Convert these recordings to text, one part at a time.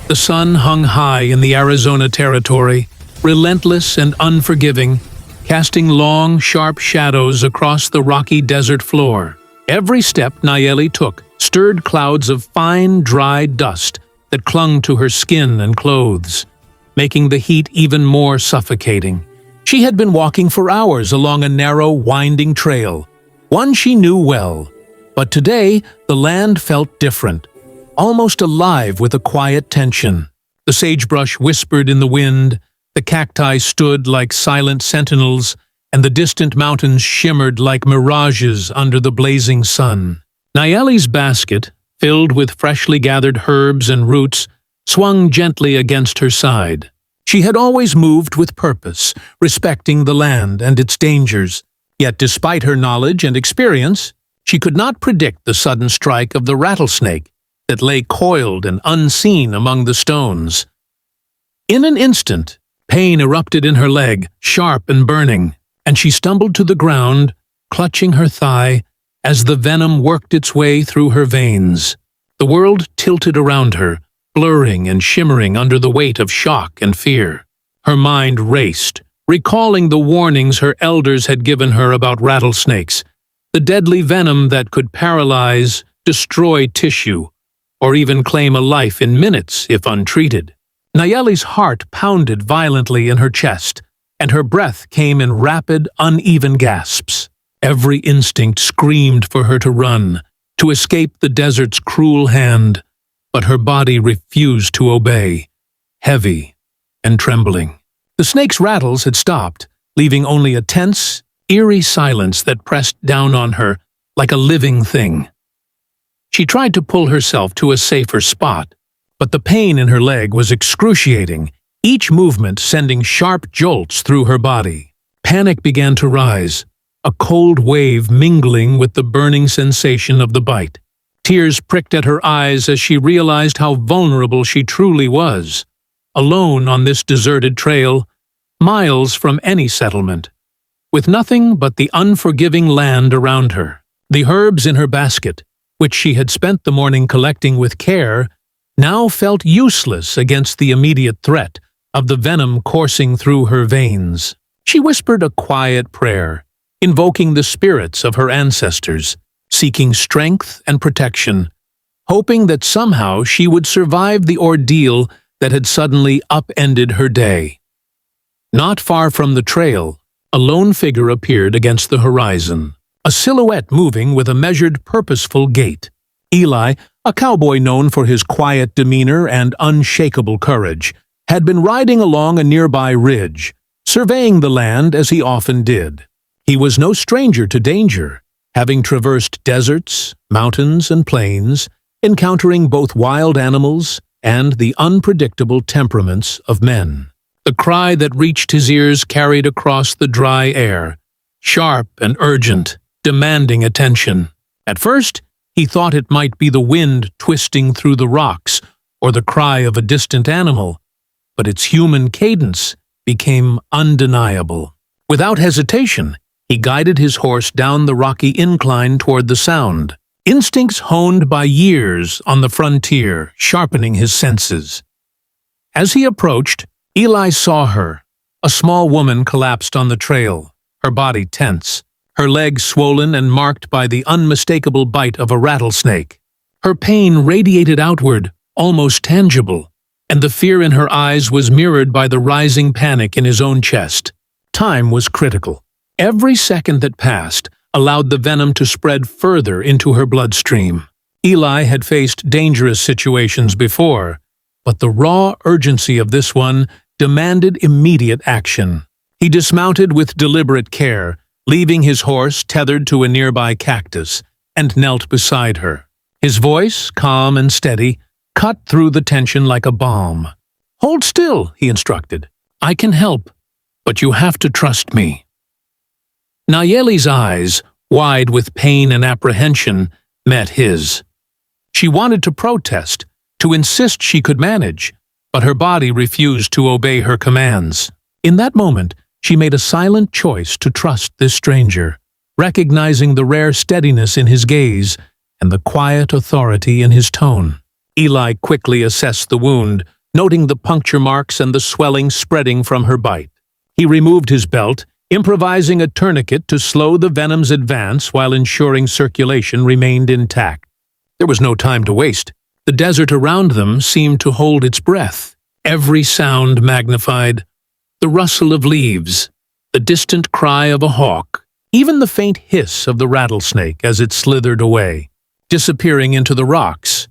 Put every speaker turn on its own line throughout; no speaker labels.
The sun hung high in the Arizona territory, relentless and unforgiving, casting long, sharp shadows across the rocky desert floor. Every step Nayeli took stirred clouds of fine, dry dust that clung to her skin and clothes, making the heat even more suffocating. She had been walking for hours along a narrow, winding trail, one she knew well. But today, the land felt different, almost alive with a quiet tension. The sagebrush whispered in the wind, the cacti stood like silent sentinels, and the distant mountains shimmered like mirages under the blazing sun. Nayeli's basket, filled with freshly gathered herbs and roots, swung gently against her side. She had always moved with purpose, respecting the land and its dangers. Yet despite her knowledge and experience, she could not predict the sudden strike of the rattlesnake that lay coiled and unseen among the stones. In an instant, pain erupted in her leg, sharp and burning, and she stumbled to the ground, clutching her thigh as the venom worked its way through her veins. The world tilted around her, blurring and shimmering under the weight of shock and fear. Her mind raced, recalling the warnings her elders had given her about rattlesnakes, the deadly venom that could paralyze, destroy tissue, or even claim a life in minutes if untreated. Nayeli's heart pounded violently in her chest, and her breath came in rapid, uneven gasps. Every instinct screamed for her to run, to escape the desert's cruel hand, but her body refused to obey, heavy and trembling. The snake's rattles had stopped, leaving only a tense, eerie silence that pressed down on her like a living thing. She tried to pull herself to a safer spot, but the pain in her leg was excruciating, each movement sending sharp jolts through her body. Panic began to rise, a cold wave mingling with the burning sensation of the bite. Tears pricked at her eyes as she realized how vulnerable she truly was, alone on this deserted trail, miles from any settlement, with nothing but the unforgiving land around her. The herbs in her basket, which she had spent the morning collecting with care, now felt useless against the immediate threat of the venom coursing through her veins. She whispered a quiet prayer, invoking the spirits of her ancestors, seeking strength and protection, hoping that somehow she would survive the ordeal that had suddenly upended her day. Not far from the trail, a lone figure appeared against the horizon, a silhouette moving with a measured, purposeful gait. Eli, a cowboy known for his quiet demeanor and unshakable courage, had been riding along a nearby ridge, surveying the land as he often did. He was no stranger to danger, having traversed deserts, mountains, and plains, encountering both wild animals and the unpredictable temperaments of men. The cry that reached his ears carried across the dry air, sharp and urgent, demanding attention. At first, he thought it might be the wind twisting through the rocks or the cry of a distant animal, but its human cadence became undeniable. Without hesitation, he guided his horse down the rocky incline toward the sound, instincts honed by years on the frontier sharpening his senses. As he approached, Eli saw her, a small woman collapsed on the trail, her body tense, her legs swollen and marked by the unmistakable bite of a rattlesnake. Her pain radiated outward, almost tangible, and the fear in her eyes was mirrored by the rising panic in his own chest. Time was critical. Every second that passed allowed the venom to spread further into her bloodstream. Eli had faced dangerous situations before, but the raw urgency of this one demanded immediate action. He dismounted with deliberate care, leaving his horse tethered to a nearby cactus, and knelt beside her. His voice, calm and steady, cut through the tension like a balm. "Hold still," he instructed. "I can help, but you have to trust me." Nayeli's eyes, wide with pain and apprehension, met his. She wanted to protest, to insist she could manage, but her body refused to obey her commands. In that moment, she made a silent choice to trust this stranger, recognizing the rare steadiness in his gaze and the quiet authority in his tone. Eli quickly assessed the wound, noting the puncture marks and the swelling spreading from her bite. He removed his belt, improvising a tourniquet to slow the venom's advance while ensuring circulation remained intact. There was no time to waste. The desert around them seemed to hold its breath, every sound magnified. The rustle of leaves, the distant cry of a hawk, even the faint hiss of the rattlesnake as it slithered away, disappearing into the rocks.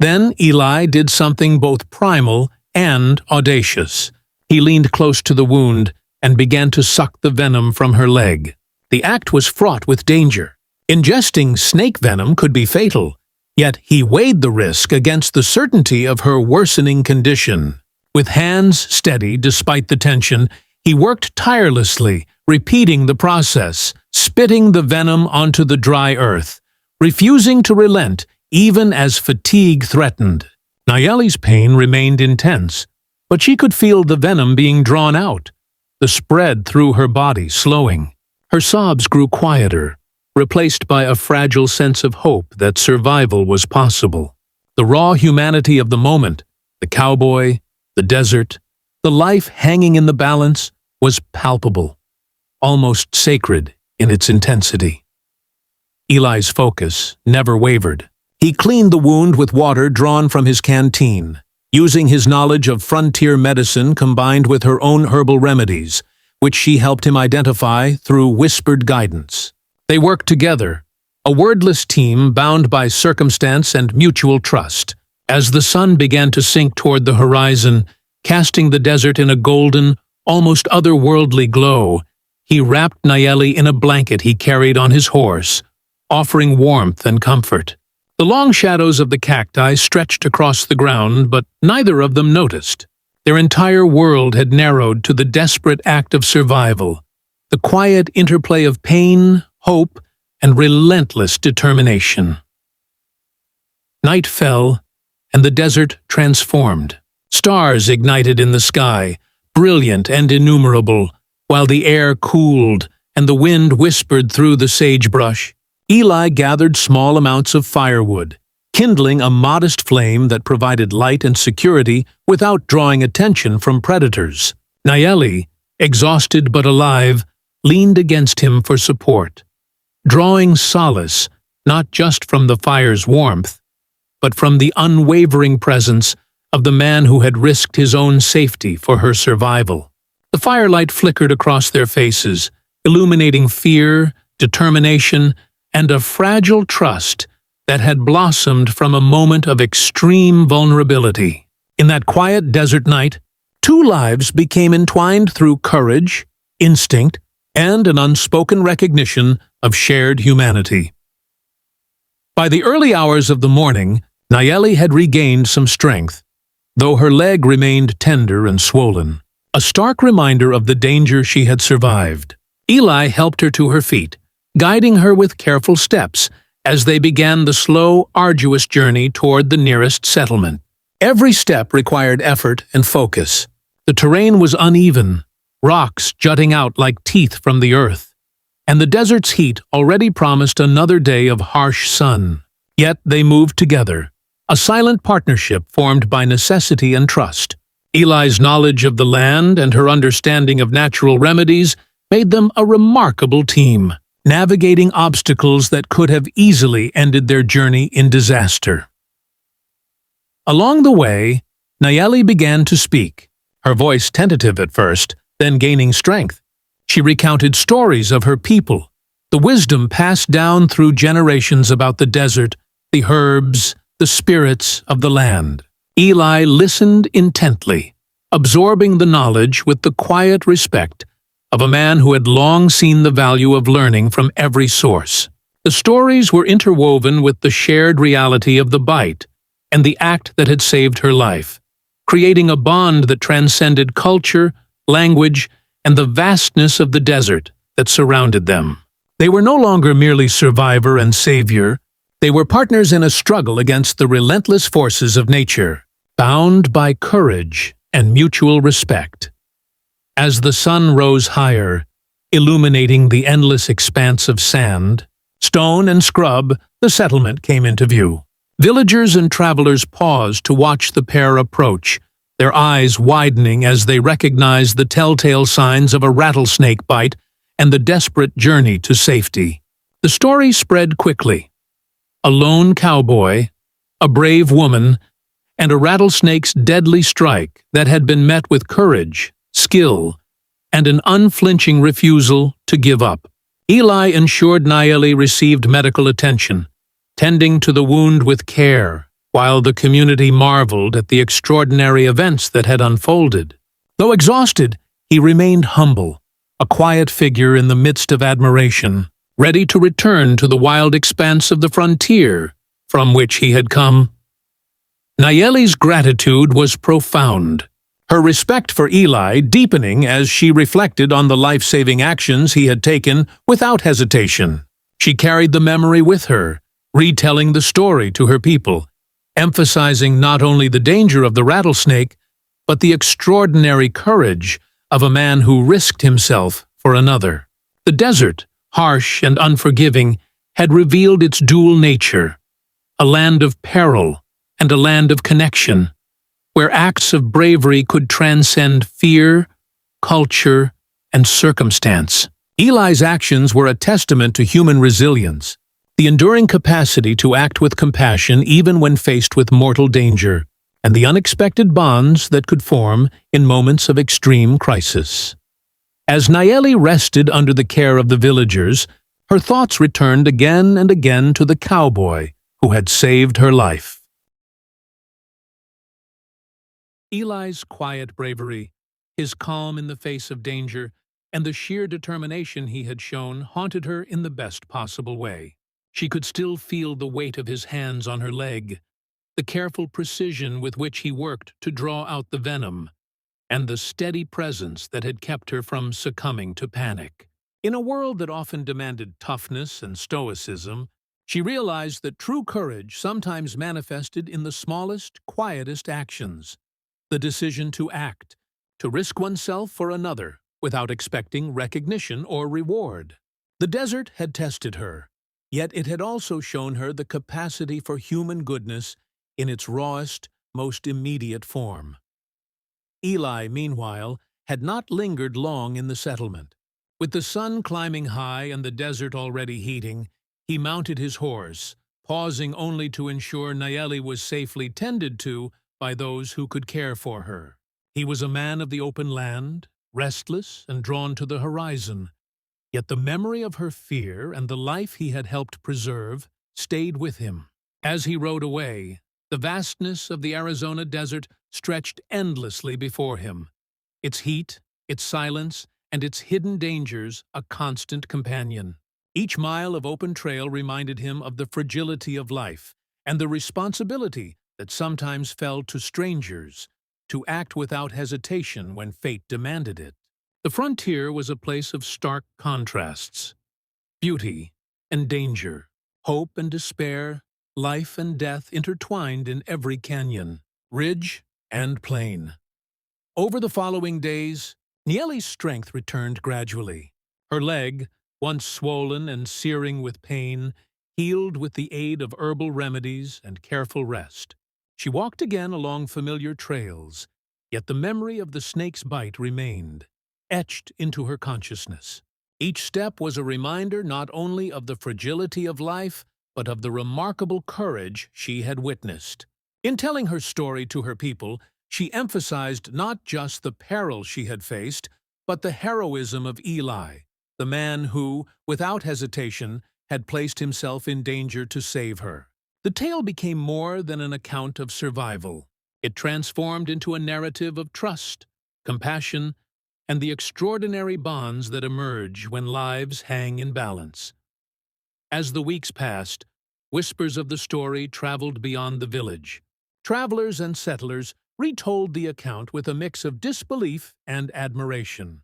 Then Eli did something both primal and audacious. He leaned close to the wound and began to suck the venom from her leg. The act was fraught with danger. Ingesting snake venom could be fatal, yet he weighed the risk against the certainty of her worsening condition. With hands steady despite the tension, he worked tirelessly, repeating the process, spitting the venom onto the dry earth, refusing to relent even as fatigue threatened. Nayeli's pain remained intense, but she could feel the venom being drawn out, the spread through her body slowing. Her sobs grew quieter, replaced by a fragile sense of hope that survival was possible. The raw humanity of the moment, the cowboy, the desert, the life hanging in the balance, was palpable, almost sacred in its intensity. Eli's focus never wavered. He cleaned the wound with water drawn from his canteen, using his knowledge of frontier medicine combined with her own herbal remedies, which she helped him identify through whispered guidance. They worked together, a wordless team bound by circumstance and mutual trust. As the sun began to sink toward the horizon, casting the desert in a golden, almost otherworldly glow, he wrapped Nayeli in a blanket he carried on his horse, offering warmth and comfort. The long shadows of the cacti stretched across the ground, but neither of them noticed. Their entire world had narrowed to the desperate act of survival, the quiet interplay of pain, hope, and relentless determination. Night fell, and the desert transformed. Stars ignited in the sky, brilliant and innumerable, while the air cooled and the wind whispered through the sagebrush. Eli gathered small amounts of firewood, kindling a modest flame that provided light and security without drawing attention from predators. Nayeli, exhausted but alive, leaned against him for support, drawing solace not just from the fire's warmth, but from the unwavering presence of the man who had risked his own safety for her survival. The firelight flickered across their faces, illuminating fear, determination, and a fragile trust that had blossomed from a moment of extreme vulnerability. In that quiet desert night, two lives became entwined through courage, instinct, and an unspoken recognition of shared humanity. By the early hours of the morning, Nayeli had regained some strength, though her leg remained tender and swollen, a stark reminder of the danger she had survived. Eli helped her to her feet, guiding her with careful steps as they began the slow, arduous journey toward the nearest settlement. Every step required effort and focus. The terrain was uneven, rocks jutting out like teeth from the earth, and the desert's heat already promised another day of harsh sun. Yet they moved together, a silent partnership formed by necessity and trust. Eli's knowledge of the land and her understanding of natural remedies made them a remarkable team, navigating obstacles that could have easily ended their journey in disaster. Along the way, Nayeli began to speak, her voice tentative at first, then gaining strength. She recounted stories of her people, the wisdom passed down through generations about the desert, the herbs, the spirits of the land. Eli listened intently, absorbing the knowledge with the quiet respect of a man who had long seen the value of learning from every source. The stories were interwoven with the shared reality of the bite and the act that had saved her life, creating a bond that transcended culture, language, and the vastness of the desert that surrounded them. They were no longer merely survivor and savior. They were partners in a struggle against the relentless forces of nature, bound by courage and mutual respect. As the sun rose higher, illuminating the endless expanse of sand, stone, and scrub, the settlement came into view. Villagers and travelers paused to watch the pair approach, their eyes widening as they recognized the telltale signs of a rattlesnake bite and the desperate journey to safety. The story spread quickly. A lone cowboy, a brave woman, and a rattlesnake's deadly strike that had been met with courage, skill, and an unflinching refusal to give up. Eli ensured Nayeli received medical attention, tending to the wound with care, while the community marveled at the extraordinary events that had unfolded. Though exhausted, he remained humble, a quiet figure in the midst of admiration, ready to return to the wild expanse of the frontier from which he had come. Nayeli's gratitude was profound, her respect for Eli deepening as she reflected on the life-saving actions he had taken without hesitation. She carried the memory with her, retelling the story to her people, emphasizing not only the danger of the rattlesnake, but the extraordinary courage of a man who risked himself for another. The desert, harsh and unforgiving, had revealed its dual nature, a land of peril and a land of connection, where acts of bravery could transcend fear, culture, and circumstance. Eli's actions were a testament to human resilience, the enduring capacity to act with compassion even when faced with mortal danger, and the unexpected bonds that could form in moments of extreme crisis. As Nayeli rested under the care of the villagers, her thoughts returned again and again to the cowboy who had saved her life. Eli's quiet bravery, his calm in the face of danger, and the sheer determination he had shown haunted her in the best possible way. She could still feel the weight of his hands on her leg, the careful precision with which he worked to draw out the venom, and the steady presence that had kept her from succumbing to panic. In a world that often demanded toughness and stoicism, she realized that true courage sometimes manifested in the smallest, quietest actions. The decision to act, to risk oneself for another without expecting recognition or reward. The desert had tested her, yet it had also shown her the capacity for human goodness in its rawest, most immediate form. Eli, meanwhile, had not lingered long in the settlement. With the sun climbing high and the desert already heating, he mounted his horse, pausing only to ensure Nayeli was safely tended to by those who could care for her. He was a man of the open land, restless and drawn to the horizon, yet the memory of her fear and the life he had helped preserve stayed with him. As he rode away, the vastness of the Arizona desert stretched endlessly before him, its heat, its silence, and its hidden dangers a constant companion. Each mile of open trail reminded him of the fragility of life and the responsibility that sometimes fell to strangers to act without hesitation when fate demanded it. The frontier was a place of stark contrasts, beauty and danger, hope and despair, life and death intertwined in every canyon, ridge, and plain. Over the following days, Nayeli's strength returned gradually. Her leg, once swollen and searing with pain, healed with the aid of herbal remedies and careful rest. She walked again along familiar trails, yet the memory of the snake's bite remained, etched into her consciousness. Each step was a reminder not only of the fragility of life, but of the remarkable courage she had witnessed. In telling her story to her people, she emphasized not just the peril she had faced, but the heroism of Eli, the man who, without hesitation, had placed himself in danger to save her. The tale became more than an account of survival. It transformed into a narrative of trust, compassion, and the extraordinary bonds that emerge when lives hang in balance. As the weeks passed, whispers of the story traveled beyond the village. Travelers and settlers retold the account with a mix of disbelief and admiration.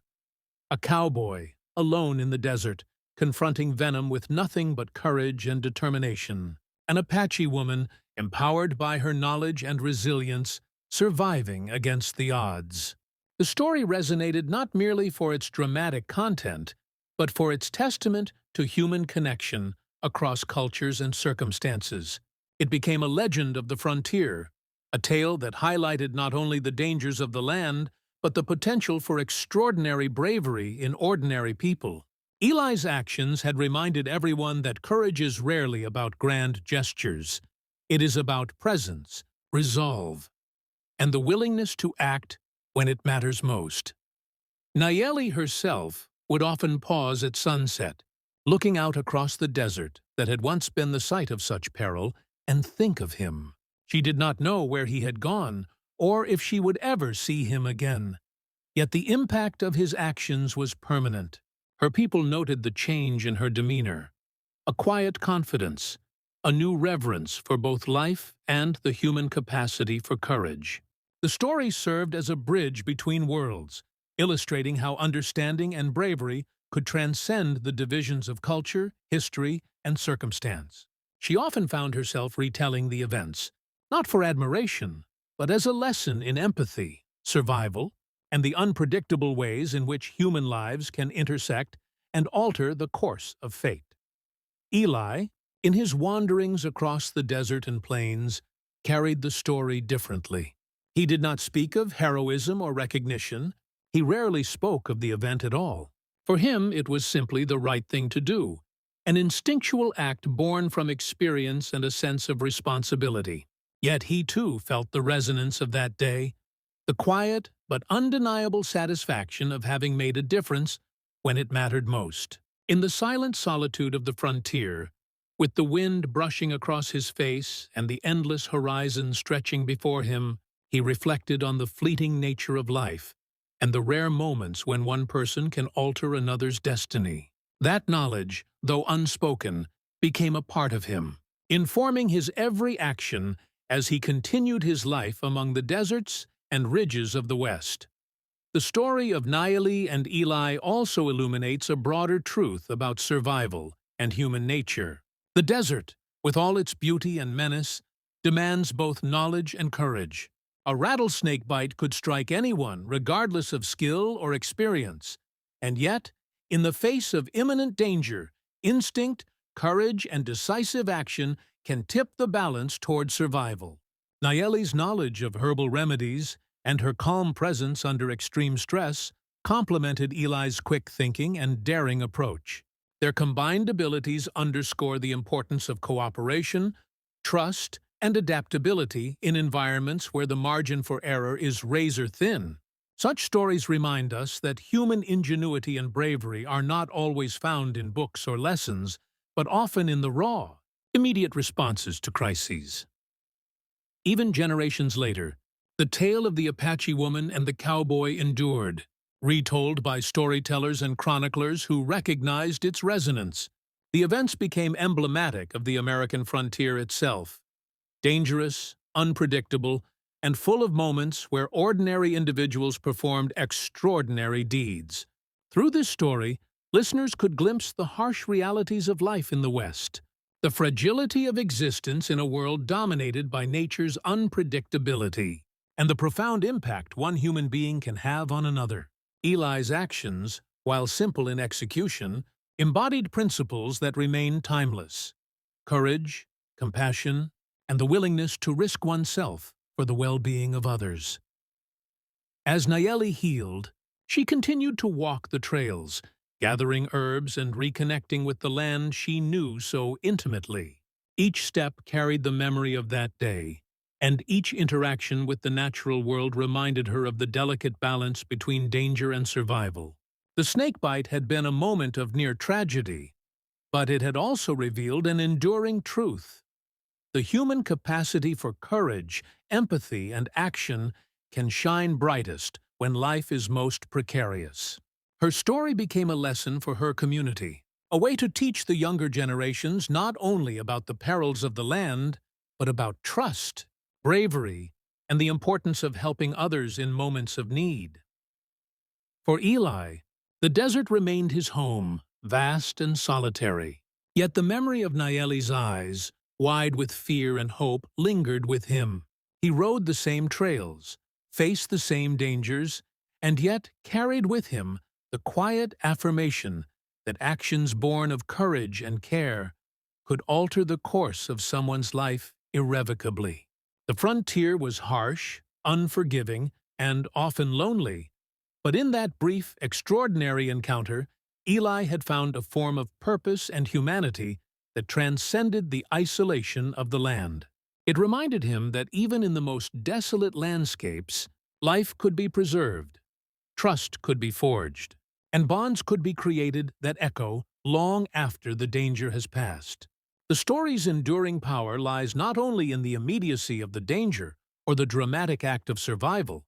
A cowboy, alone in the desert, confronting Venom with nothing but courage and determination. An Apache woman, empowered by her knowledge and resilience, surviving against the odds. The story resonated not merely for its dramatic content, but for its testament to human connection across cultures and circumstances. It became a legend of the frontier, a tale that highlighted not only the dangers of the land, but the potential for extraordinary bravery in ordinary people. Eli's actions had reminded everyone that courage is rarely about grand gestures. It is about presence, resolve, and the willingness to act when it matters most. Nayeli herself would often pause at sunset, looking out across the desert that had once been the site of such peril, and think of him. She did not know where he had gone, or if she would ever see him again. Yet the impact of his actions was permanent. Her people noted the change in her demeanor, a quiet confidence, a new reverence for both life and the human capacity for courage. The story served as a bridge between worlds, illustrating how understanding and bravery could transcend the divisions of culture, history, and circumstance. She often found herself retelling the events, not for admiration, but as a lesson in empathy, survival, and the unpredictable ways in which human lives can intersect and alter the course of fate. Eli, in his wanderings across the desert and plains, carried the story differently. He did not speak of heroism or recognition. He rarely spoke of the event at all. For him, it was simply the right thing to do, an instinctual act born from experience and a sense of responsibility. Yet he too felt the resonance of that day, the quiet but undeniable satisfaction of having made a difference when it mattered most. In the silent solitude of the frontier, with the wind brushing across his face and the endless horizon stretching before him, he reflected on the fleeting nature of life and the rare moments when one person can alter another's destiny. That knowledge, though unspoken, became a part of him, informing his every action as he continued his life among the deserts and ridges of the West. The story of Nayeli and Eli also illuminates a broader truth about survival and human nature. The desert, with all its beauty and menace, demands both knowledge and courage. A rattlesnake bite could strike anyone, regardless of skill or experience. And yet, in the face of imminent danger, instinct, courage, and decisive action can tip the balance toward survival. Nayeli's knowledge of herbal remedies and her calm presence under extreme stress complemented Eli's quick thinking and daring approach. Their combined abilities underscore the importance of cooperation, trust, and adaptability in environments where the margin for error is razor-thin. Such stories remind us that human ingenuity and bravery are not always found in books or lessons, but often in the raw, immediate responses to crises. Even generations later, the tale of the Apache woman and the cowboy endured, retold by storytellers and chroniclers who recognized its resonance. The events became emblematic of the American frontier itself, dangerous, unpredictable, and full of moments where ordinary individuals performed extraordinary deeds. Through this story, listeners could glimpse the harsh realities of life in the West, the fragility of existence in a world dominated by nature's unpredictability, and the profound impact one human being can have on another. Eli's actions, while simple in execution, embodied principles that remain timeless: courage, compassion, and the willingness to risk oneself for the well-being of others. As Nayeli healed, she continued to walk the trails, gathering herbs and reconnecting with the land she knew so intimately. Each step carried the memory of that day, and each interaction with the natural world reminded her of the delicate balance between danger and survival. The snakebite had been a moment of near tragedy, but it had also revealed an enduring truth. The human capacity for courage, empathy, and action can shine brightest when life is most precarious. Her story became a lesson for her community, a way to teach the younger generations not only about the perils of the land, but about trust, bravery, and the importance of helping others in moments of need. For Eli, the desert remained his home, vast and solitary. Yet the memory of Nayeli's eyes, wide with fear and hope, lingered with him. He rode the same trails, faced the same dangers, and yet carried with him the quiet affirmation that actions born of courage and care could alter the course of someone's life irrevocably. The frontier was harsh, unforgiving, and often lonely, but in that brief, extraordinary encounter, Eli had found a form of purpose and humanity that transcended the isolation of the land. It reminded him that even in the most desolate landscapes, life could be preserved, trust could be forged, and bonds could be created that echo long after the danger has passed. The story's enduring power lies not only in the immediacy of the danger or the dramatic act of survival,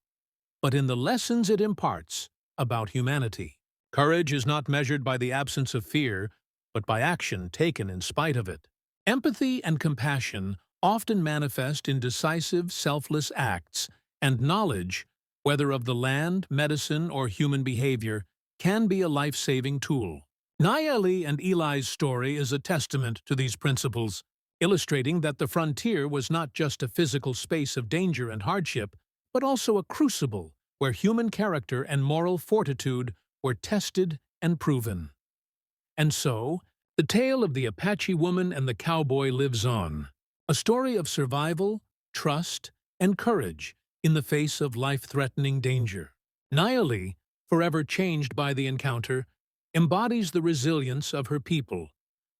but in the lessons it imparts about humanity. Courage is not measured by the absence of fear, but by action taken in spite of it. Empathy and compassion often manifest in decisive, selfless acts, and knowledge, whether of the land, medicine, or human behavior, can be a life-saving tool. Nayeli and Eli's story is a testament to these principles, illustrating that the frontier was not just a physical space of danger and hardship, but also a crucible where human character and moral fortitude were tested and proven. And so, the tale of the Apache woman and the cowboy lives on, a story of survival, trust, and courage in the face of life-threatening danger. Nayeli, forever changed by the encounter, embodies the resilience of her people,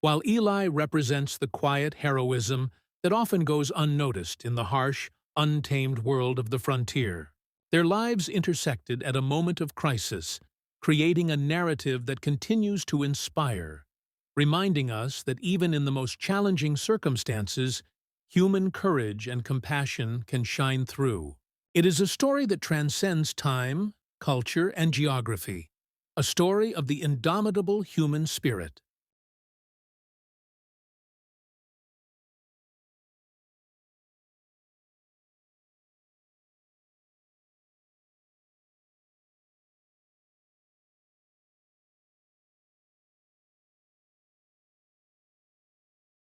while Eli represents the quiet heroism that often goes unnoticed in the harsh, untamed world of the frontier. Their lives intersected at a moment of crisis, creating a narrative that continues to inspire, reminding us that even in the most challenging circumstances, human courage and compassion can shine through. It is a story that transcends time, culture, and geography, a story of the indomitable human spirit.